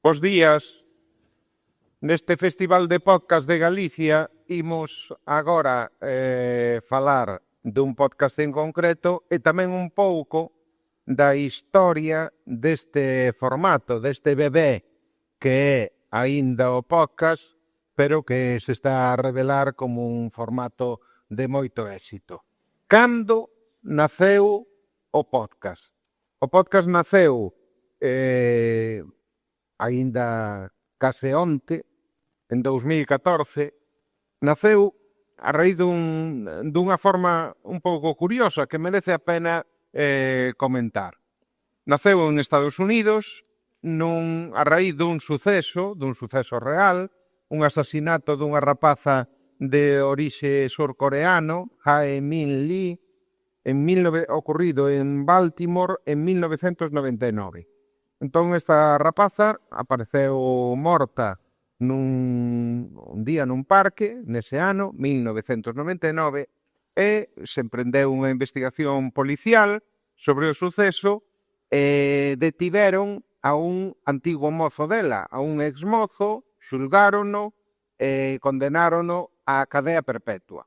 Bos días. Neste Festival de Podcast de Galicia imos agora falar dun podcast en concreto e tamén un pouco da historia deste formato, deste bebé que é aínda o podcast, pero que se está a revelar como un formato de moito éxito. Cando naceu o podcast? O podcast naceu aínda case onte, en 2014, naceu a raíz dunha forma un pouco curiosa que merece a pena comentar. Naceu en Estados Unidos a raíz dun suceso real, un asasinato dunha rapaza de orixe surcoreano, Hae Min Lee, ocorrido en Baltimore en 1999. Entón, esta rapaza apareceu morta un día nun parque, nese ano, 1999, e se emprendeu unha investigación policial sobre o suceso e detiveron a un antigo mozo dela, a un exmozo, xulgárono e condenárono á cadea perpetua.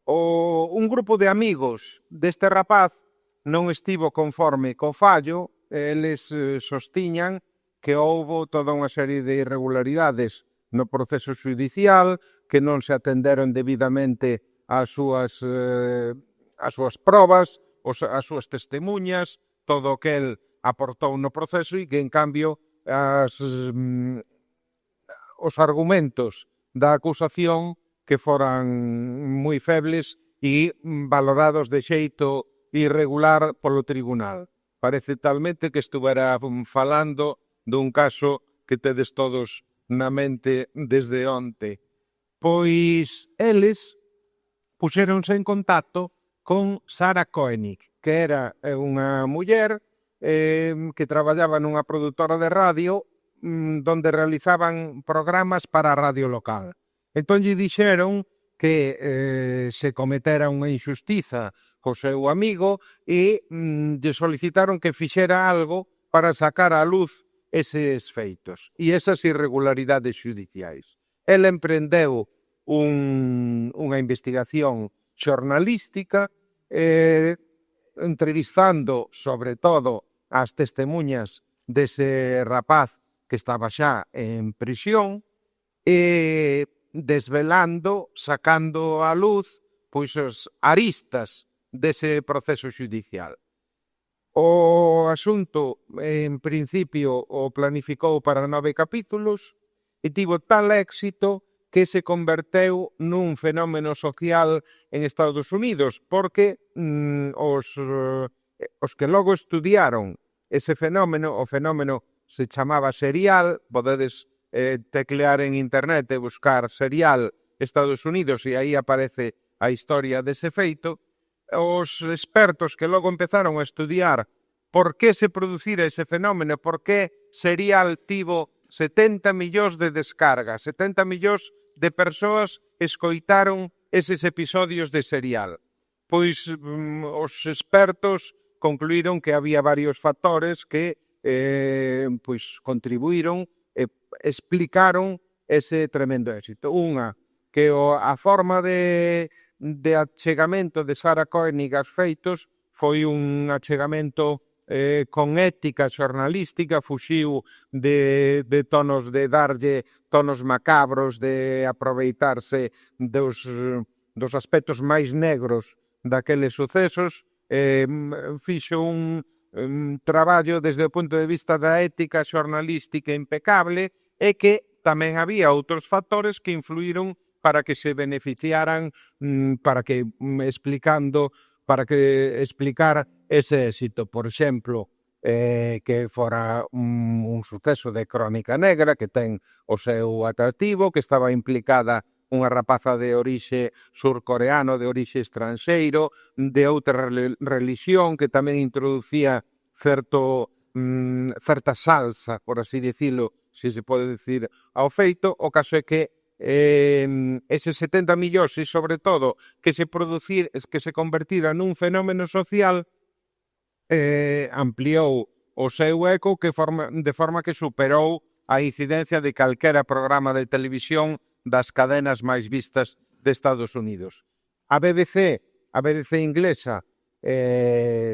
Un grupo de amigos deste rapaz non estivo conforme co fallo. Eles sostiñan que houbo toda unha serie de irregularidades no proceso xudicial, que non se atenderon debidamente as súas probas, as súas testemunhas, todo o que el aportou no proceso e que, en cambio, os argumentos da acusación que foran moi febles e valorados de xeito irregular polo tribunal. Parece talmente que estuvera falando dun caso que tedes todos na mente desde onte. Pois eles puxéronse en contacto con Sarah Koenig, que era unha muller que traballaba nunha produtora de radio donde realizaban programas para a radio local. Entón lle dixeron que se cometera unha injustiza co seu amigo e lle solicitaron que fixera algo para sacar á luz eses feitos e esas irregularidades xudiciais. El emprendeu unha investigación xornalística entrevistando sobre todo as testemuñas dese rapaz que estaba xa en prisión e desvelando, sacando á luz pois as aristas dese proceso xudicial. O asunto, en principio, o planificou para 9 capítulos e tivo tal éxito que se converteu nun fenómeno social en Estados Unidos, porque os que logo estudiaron ese fenómeno, o fenómeno se chamaba Serial, podedes teclear en internet e buscar Serial Estados Unidos e aí aparece a historia dese feito. Os expertos que logo empezaron a estudiar por que se producira ese fenómeno, por que Serial tivo 70 millóns de descargas, 70 millóns de persoas escoitaron eses episodios de Serial. Pois os expertos concluíron que había varios factores que contribuíron e explicaron ese tremendo éxito. Unha, que a forma de achegamento de Sarah Koenig aos feitos foi un achegamento con ética xornalística, fuxiu de tonos de darlle tonos macabros, de aproveitarse dos aspectos máis negros daqueles sucesos, fixo un traballo desde o punto de vista da ética xornalística impecable e que tamén había outros factores que influíron para que se beneficiaran, para que explicar ese éxito. Por exemplo, que fora un suceso de crónica negra que ten o seu atractivo, que estaba implicada unha rapaza de orixe surcoreano, de orixe estranxeiro, de outra religión que tamén introducía certa salsa, por así dicilo, se pode dicir, ao feito. O caso é que eses 70 millóns e, sobre todo, que se convertira nun fenómeno social ampliou o seu eco de forma que superou a incidencia de calquera programa de televisión das cadenas máis vistas de Estados Unidos. A BBC inglesa,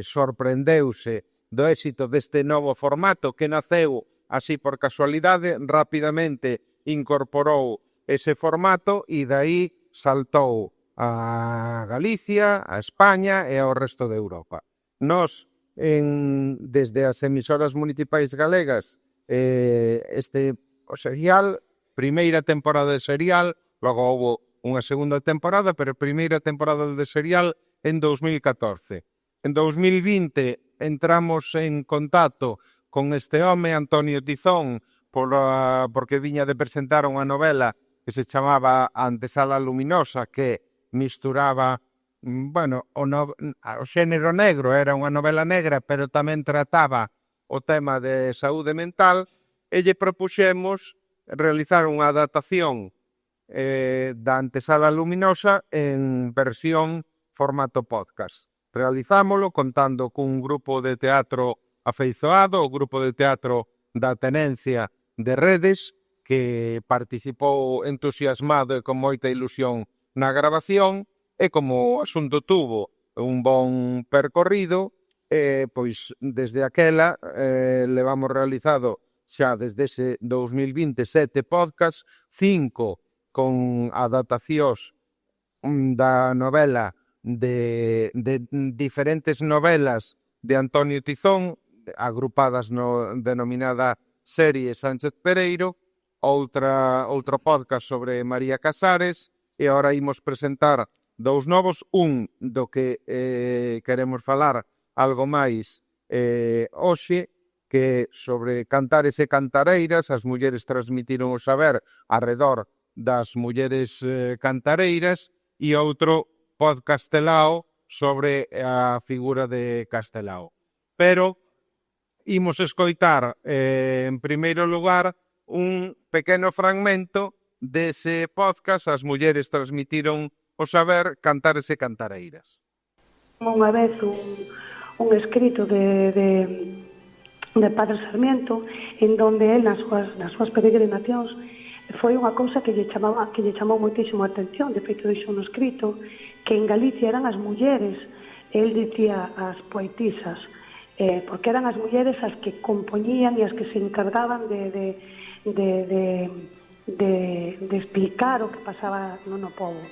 sorprendeuse do éxito deste novo formato que naceu así por casualidade, rapidamente incorporou ese formato e dai saltou a Galicia, a España e ao resto de Europa. Nos, desde as emisoras municipais galegas, o serial, primeira temporada de serial, logo houve unha segunda temporada, pero a primeira temporada de serial en 2014. En 2020 entramos en contacto con este home, Antonio Tizón, porque viña de presentar unha novela que se chamaba A Antesala Luminosa, que misturaba, o xénero negro, era unha novela negra, pero tamén trataba o tema de saúde mental, e lle propuxemos realizar unha adaptación da Antesala Luminosa en versión formato podcast. Realizámolo contando cun grupo de teatro afeizoado, o grupo de teatro da Tenencia de Redes, que participou entusiasmado e con moita ilusión na grabación, e como o asunto tuvo un bon percorrido, pois desde aquela levamos realizado xa desde ese 2020 7 podcast, 5 con adaptacións da novela de diferentes novelas de Antonio Tizón, agrupadas no denominada serie Sánchez Pereiro, outro podcast sobre María Casares, e agora imos presentar dous novos, un do que queremos falar algo máis hoxe, que sobre cantares e cantareiras, as mulleres transmitiron o saber arredor das mulleres cantareiras, e outro podcastelao sobre a figura de Castelao. Pero imos escoitar en primeiro lugar un pequeno fragmento dese podcast. As mulleres transmitiron o saber, cantares e cantareiras. Unha vez un escrito de Padre Sarmiento, en donde el nas súas peregrinacións foi unha cousa que lle chamou moitísimo a atención. De feito, dixo no escrito que en Galicia eran as mulleres, el dicía as poetisas, porque eran as mulleres as que compoñían e as que se encargaban de explicar o que pasaba no pobo.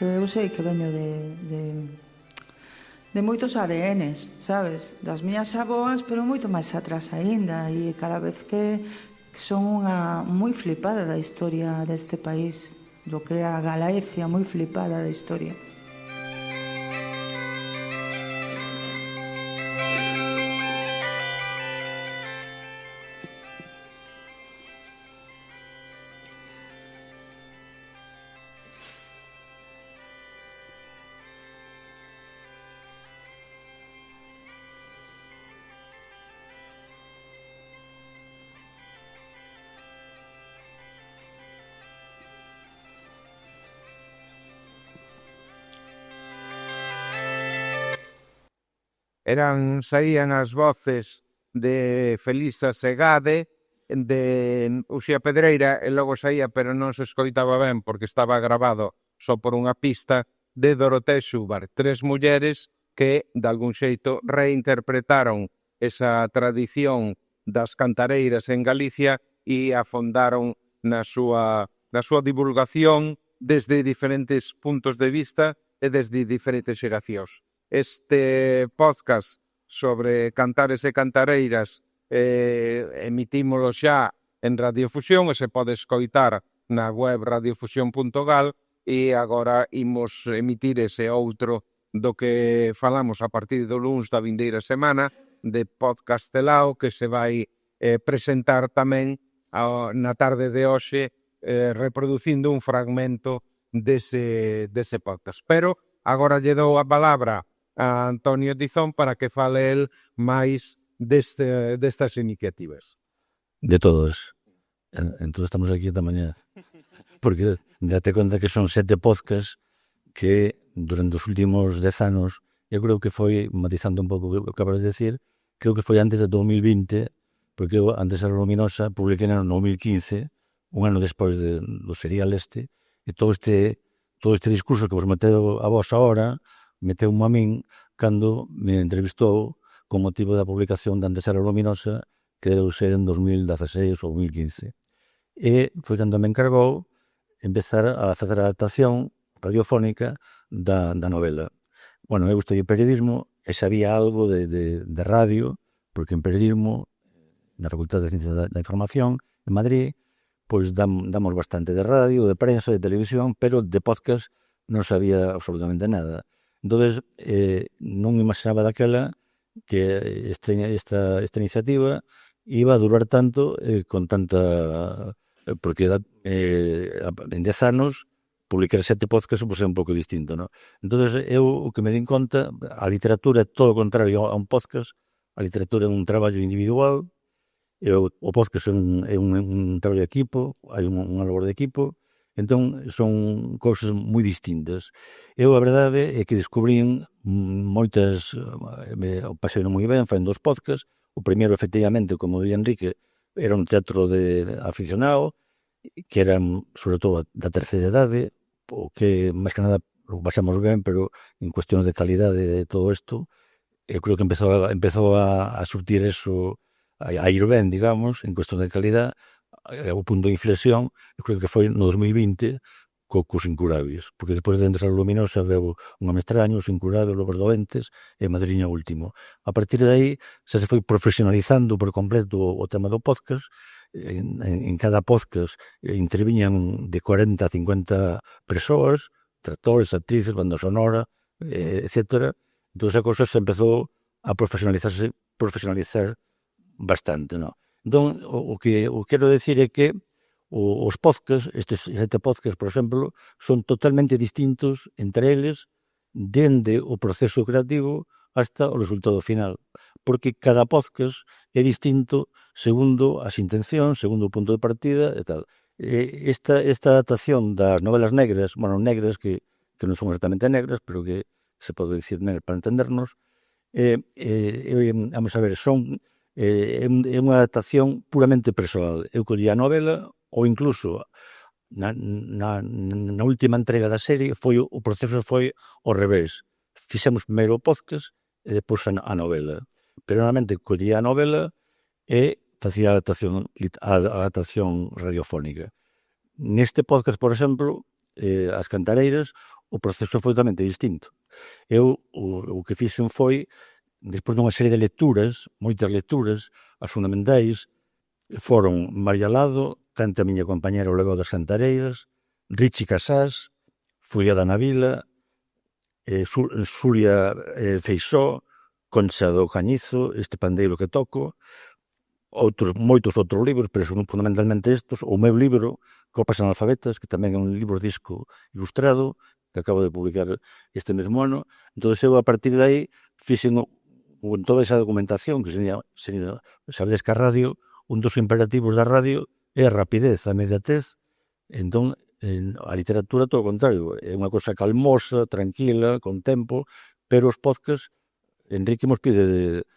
Eu sei que veño de moitos ADNs, sabes? Das miñas avoas, pero moito máis atrás aínda, e cada vez que son unha moi flipada da historia deste país, do que é a Galaecia, moi flipada da historia. Saían as voces de Felisa Segade, de Uxía Pedreira, e logo saía, pero non se escoitaba ben porque estaba grabado só por unha pista, de Dorotea Xúbar. Tres mulleres que, de algún xeito, reinterpretaron esa tradición das cantareiras en Galicia e afondaron na súa divulgación desde diferentes puntos de vista e desde diferentes xeracións. Este podcast sobre cantares e cantareiras emitímolo xa en Radiofusión, e se pode escoitar na web radiofusión.gal, e agora imos emitir ese outro do que falamos a partir do luns da vindeira semana, de Podcastelao, que se vai presentar tamén na tarde de hoxe, reproducindo un fragmento dese podcast. Pero agora lle dou a palabra a Antonio Tizón para que fale el máis destas iniciativas. De todos. Entón estamos aquí esta mañá. Porque date conta que son 7 podcasts que durante os últimos 10 anos, eu creo que foi, matizando un pouco o que acabas de decir, creo que foi antes de 2020, porque eu antes era Luminosa, publiquei no 2015, un ano despois do serial este, e todo este discurso que vos meteu a vos agora, meteu a min cando me entrevistou con motivo da publicación de Antes era Luminosa, que deu ser en 2016 ou 2015. E foi cando me encargou empezar a facer a adaptación radiofónica da novela. Bueno, eu gostei o periodismo e sabía algo de radio, porque en periodismo, na Facultade de Ciencias da Información, en Madrid, pois damos bastante de radio, de prensa, de televisión, pero de podcast non sabía absolutamente nada. Entón, non imaginaba daquela que esta iniciativa iba a durar tanto con tanta... porque en 10 anos publicar 7 podcasts é un pouco distinto, non? Entón, eu o que me din conta, a literatura é todo o contrario a un podcast, a literatura é un traballo individual, o podcast é un traballo de equipo, hai unha labor de equipo, entón son cousas moi distintas. Eu a verdade é que descubrín moitas, pasei moi ben, fan 2 podcasts, o primeiro efectivamente, como di Enrique, era un teatro de aficionado, que eran, sobre todo, da terceira idade, o que, máis que nada, lo pasamos ben, pero en cuestións de calidade de todo isto, eu creo que empezou a surtir eso, a ir ben, digamos, en cuestión de calidad, o punto de inflexión, eu creo que foi no 2020, cos Incurables, porque despois de Entrar a Luminosa veu Un Home Extraño, Os Incurables, Los Doentes e Madriña Último. A partir de aí, xa se foi profesionalizando por completo o tema do podcast. En cada podcast interviñan de 40 a 50 persoas, tractores, actrices, banda sonora, etc. Entón, esa cosa se empezou a profesionalizar bastante, non? Entón, o que quero decir é que os podcasts, estes 7 podcasts, por exemplo, son totalmente distintos entre eles dende o proceso creativo hasta o resultado final, porque cada podcast é distinto segundo as intencións, segundo o punto de partida e tal. Esta adaptación das novelas negras, bueno, negras que non son exactamente negras, pero que se pode dicir negras para entendernos, vamos a ver, é unha adaptación puramente persoal. Eu collí a novela, ou incluso na última entrega da serie o proceso foi ao revés. Fixemos primeiro o podcast e depois a novela. Pero normalmente collía a novela e facía a adaptación radiofónica. Neste podcast, por exemplo, As Cantareiras, o proceso foi totalmente distinto. Eu o que fixen foi, despois dunha serie de lecturas, moitas lecturas, as fundamentais foron María Lado, Cante a miña compañera o legado das Cantareiras, Richi Casás, Furia da Navila, Xulia Feixó, Concha do Cañizo, Este pandeiro que toco, moitos outros libros, pero son fundamentalmente estos, o meu libro, Copas Analfabetas, que tamén é un libro disco ilustrado, que acabo de publicar este mesmo ano. Entón, eu a partir de aí fixen toda esa documentación, que sabedes que a radio, un dos imperativos da radio é a rapidez, a inmediatez. Entón, a literatura todo o contrario, é unha cosa calmosa, tranquila, con tempo, pero os podcasts, Enrique nos pide de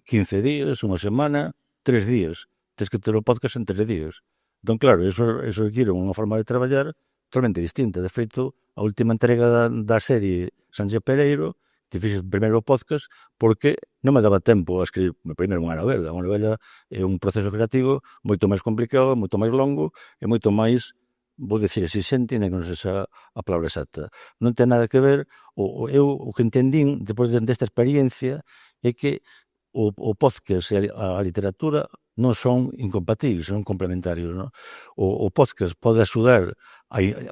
15 días, unha semana, 3 días. Tens que ter o podcast en 3 días. Entón, claro, eso require unha forma de traballar totalmente distinta. De feito, a última entrega da serie Sánchez Pereiro, que fixe primeiro o podcast, porque non me daba tempo a escribir primeiro unha novela. Unha novela é un proceso creativo moito máis complicado, moito máis longo e moito máis, vou dicir, exixente, nem non sei a palabra exacta. Non ten nada que ver, o que entendín, depois desta experiencia, é que o podcast e a literatura non son incompatibles, son complementarios, non? O podcast pode axudar,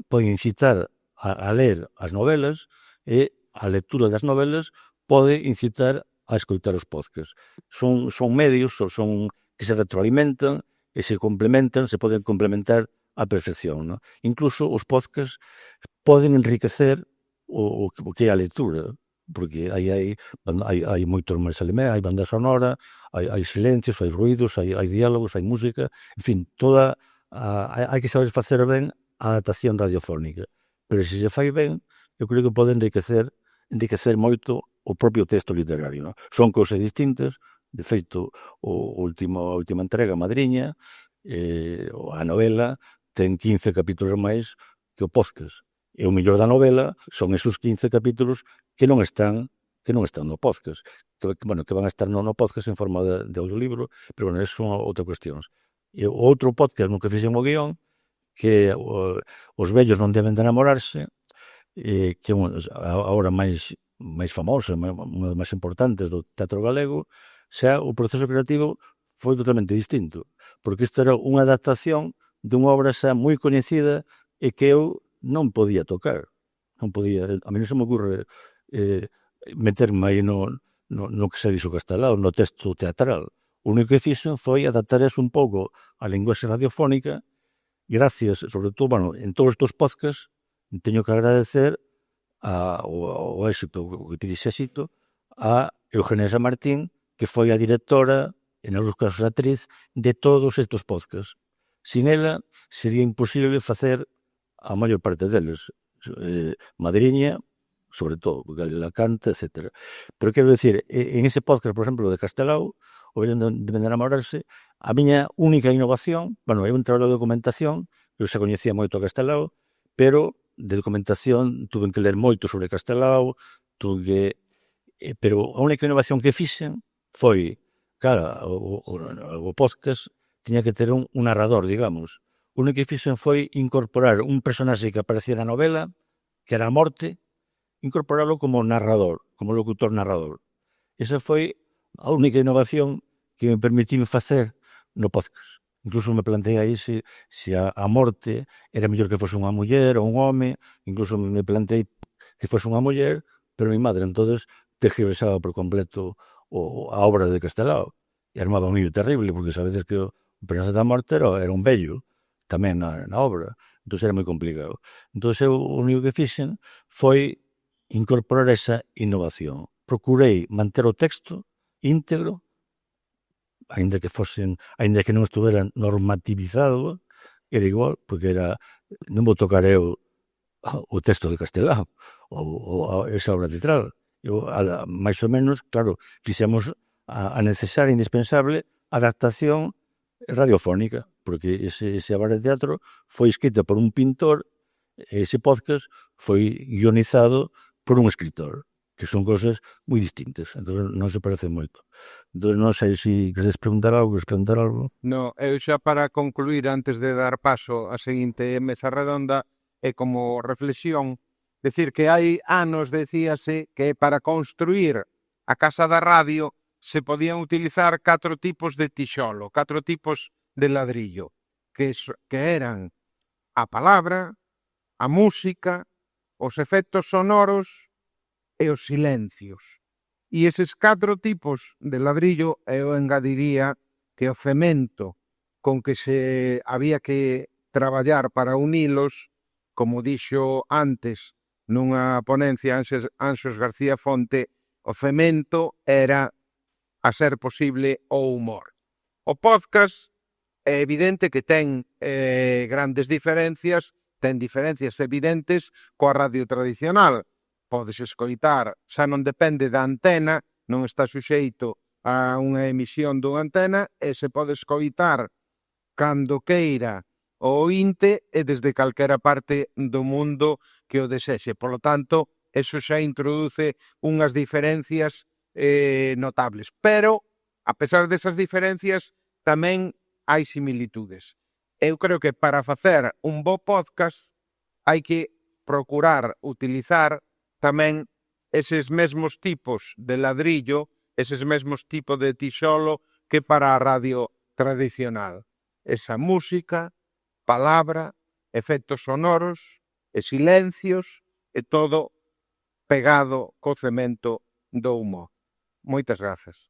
pode incitar a ler as novelas e a lectura das novelas pode incitar a escoitar os podcasts. Son medios que se retroalimentan e se complementan, se poden complementar á perfección, non? Incluso os podcasts poden enriquecer o que é a lectura, porque hai moitos máis elementos, hai banda sonora, hai silencios, hai ruídos, hai diálogos, hai música, en fin, hai que saber facer ben a adaptación radiofónica, pero se se fai ben, eu creo que pode enriquecer moito o propio texto literario, non? Son cousas distintas, de feito, a última entrega, Madriña, a novela, ten 15 capítulos máis que o podcast. E o mellor da novela son esos 15 capítulos que non están no podcast, que van a estar no podcast en forma de audiolibro, pero, bueno, eso son outra cuestións. E o outro podcast no que fixen o guión, que os vellos non deben de enamorarse, que é a obra máis famosa, unha das máis importantes do teatro galego, xa o proceso creativo foi totalmente distinto, porque isto era unha adaptación dunha obra xa moi coñecida e que eu non podía tocar. Non podía, a mí non se me ocurre meterme aí no que se dixo Castelao, no texto teatral. O único que fixo foi adaptar eso un pouco á linguaxe radiofónica, gracias, sobre todo, bueno, en todos estes podcasts, teño que agradecer ao éxito, o que te dixe éxito, a Eugenia San Martín, que foi a directora, en algúns casos a actriz, de todos estes podcasts. Sin ela, sería imposible facer a maior parte deles. Madriña, sobre todo, porque ela canta, etc. Pero quero dicir, en ese podcast, por exemplo, de Castelao, o vello deben de enamorarse, a miña única innovación, bueno, é un traballo de documentación, eu xa coñecía moito a Castelao, pero de documentación tuve que ler moito sobre Castelao, pero a única innovación que fixen foi, claro, o podcast tiña que ter un narrador, digamos. O único que fixen foi incorporar un personaxe que aparecía na novela, que era a morte, incorporarlo como narrador, como locutor narrador. Esa foi a única innovación que me permitiu facer no podcast. Incluso me plantei aí se a morte era mellor que fose unha muller ou un home, incluso me plantei que fose unha muller, pero mi madre entonces tergiversaba por completo a obra de Castelao e armaba un lío terrible, porque sabedes que o personaxe da morte era un vello tamén na obra, entón era moi complicado. Entón eu o único que fixen foi incorporar esa innovación. Procurei manter o texto íntegro, aínda que non estuvera normativizado, era igual, porque non vou tocar eu o texto de Castelao ou esa obra teatral. Eu, máis ou menos, claro, fixemos a necesaria e indispensable adaptación radiofónica, porque ese obra de teatro foi escrita por un pintor e ese podcast foi guionizado por un escritor, que son cosas moi distintas, entón non se parecen moito. Entón non sei se queres preguntar algo. No, eu xa para concluir, antes de dar paso á seguinte mesa redonda, é como reflexión, decir que hai anos decíase que para construir a casa da radio se podían utilizar 4 tipos de tixolo, 4 tipos de ladrillo, que eran a palabra, a música, os efectos sonoros e os silencios. E eses 4 tipos de ladrillo eu engadiría que o cemento con que se había que traballar para unilos, como dixo antes nunha ponencia Anxos García Fonte, o cemento era, a ser posible, o humor. O podcast é evidente que ten grandes diferencias, ten diferencias evidentes coa radio tradicional. Podes escoitar, xa non depende da antena, non está suxeito a unha emisión dunha antena, e se pode escoitar cando queira o ointe e desde calquera parte do mundo que o desexe. Por lo tanto, eso xa introduce unhas diferencias notables. Pero, a pesar desas diferencias, tamén hai similitudes. Eu creo que para facer un bo podcast hai que procurar utilizar tamén eses mesmos tipos de ladrillo, eses mesmos tipos de tixolo que para a radio tradicional. Esa música, palabra, efectos sonoros e silencios e todo pegado co cemento do humor. Moitas grazas.